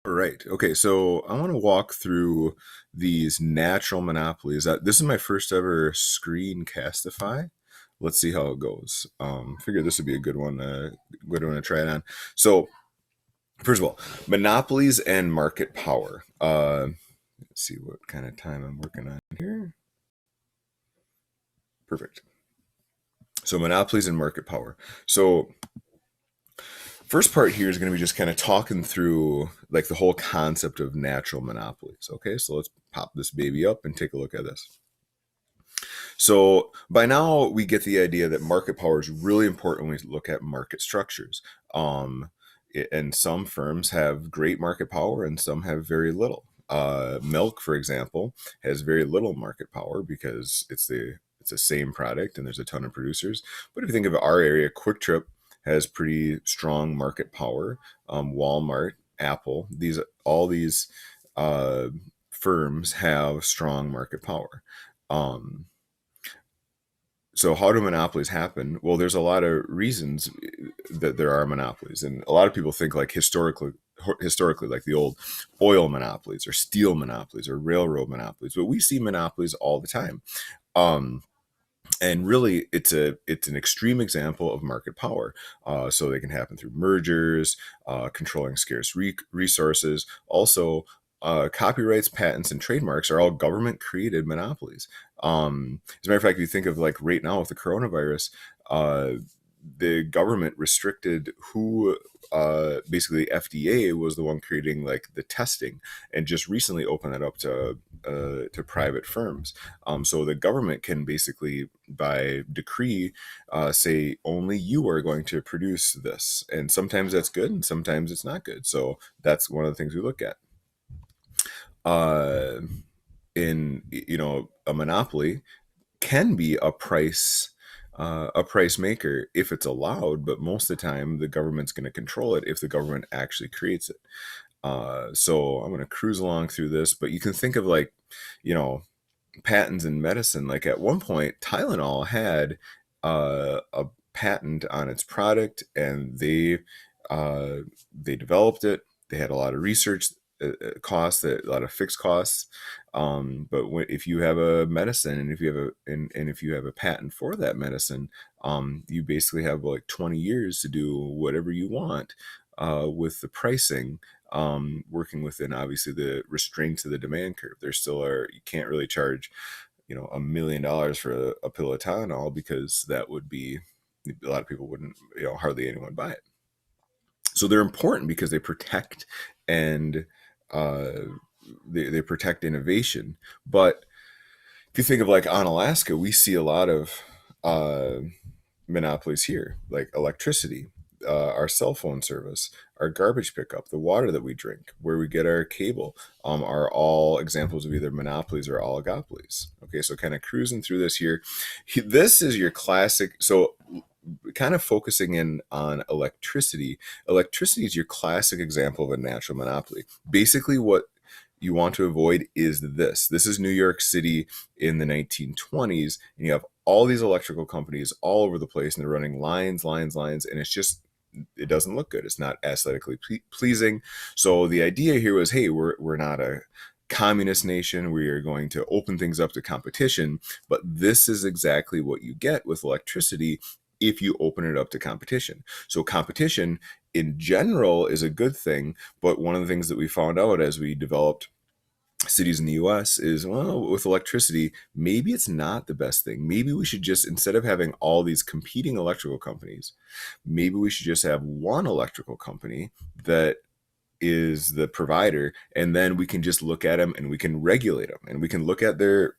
All right. Okay, so I want to walk through these natural monopolies. This is my first ever ScreenCastify. Let's see how it goes. Figure this would be a good one to try it on. So, first of all, monopolies and market power. Let's see what kind of time I'm working on here. Perfect. So, monopolies and market power. So, first part here is going to be just kind of talking through like the whole concept of natural monopolies. Okay, so let's pop this baby up and take a look at this. So by now we get the idea that market power is really important when we look at market structures. And some firms have great market power and some have very little. Milk, for example, has very little market power because it's the same product and there's a ton of producers. But if you think of our area, Quick Trip has pretty strong market power. Walmart, Apple, all these firms have strong market power. So how do monopolies happen? Well, there's a lot of reasons that there are monopolies, and a lot of people think like historically like the old oil monopolies or steel monopolies or railroad monopolies, but we see monopolies all the time. And really, it's an extreme example of market power. So they can happen through mergers, controlling scarce resources. Also, copyrights, patents, and trademarks are all government-created monopolies. As a matter of fact, if you think of like right now with the coronavirus, the government restricted who basically FDA was the one creating like the testing, and just recently opened that up to private firms. So the government can basically, by decree, say only you are going to produce this, and sometimes that's good, and sometimes it's not good. So that's one of the things we look at. In a monopoly can be a price maker if it's allowed, but most of the time the government's going to control it if the government actually creates it. So I'm going to cruise along through this, but you can think of like, patents in medicine. Like at one point, Tylenol had a patent on its product, and they developed it. They had a lot of research costs, a lot of fixed costs. But if you have a medicine, and if you have a patent for that medicine, you basically have like 20 years to do whatever you want with the pricing, working within obviously the restraints of the demand curve. There still are, you can't really charge $1 million for a pill of Tylenol, because that would be, a lot of people wouldn't, hardly anyone buy it. So they're important because they protect and they protect innovation. But if you think of like on Alaska, we see a lot of monopolies here, like electricity, our cell phone service, our garbage pickup, the water that we drink, where we get our cable, are all examples of either monopolies or oligopolies. Okay, so kind of cruising through this here. This is your classic. So kind of focusing in on electricity. Electricity is your classic example of a natural monopoly. Basically, what you want to avoid is this. This is New York City in the 1920s, and you have all these electrical companies all over the place, and they're running lines, and it doesn't look good. It's not aesthetically pleasing. So the idea here was, hey, we're not a communist nation. We are going to open things up to competition, but this is exactly what you get with electricity if you open it up to competition. So competition in general is a good thing, but one of the things that we found out as we developed cities in the US is, well, with electricity, maybe it's not the best thing. Maybe we should just, instead of having all these competing electrical companies, maybe we should just have one electrical company that is the provider, and then we can just look at them and we can regulate them, and we can look at their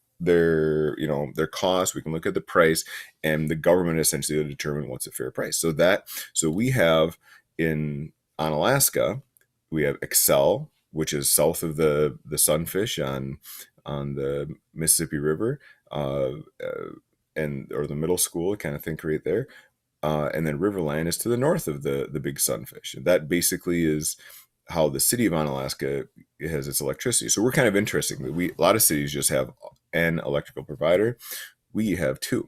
costs, we can look at the price, and the government essentially will determine what's a fair price. So we have on Alaska, we have Excel, which is south of the Sunfish on the Mississippi River, or the middle school, kind of think right there. And then Riverland is to the north of the big Sunfish. That basically is how the city of Onalaska has its electricity. So we're kind of interesting. A lot of cities just have an electrical provider. We have two.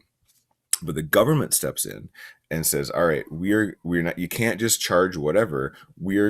But the government steps in and says, all right, we're not, you can't just charge whatever. We are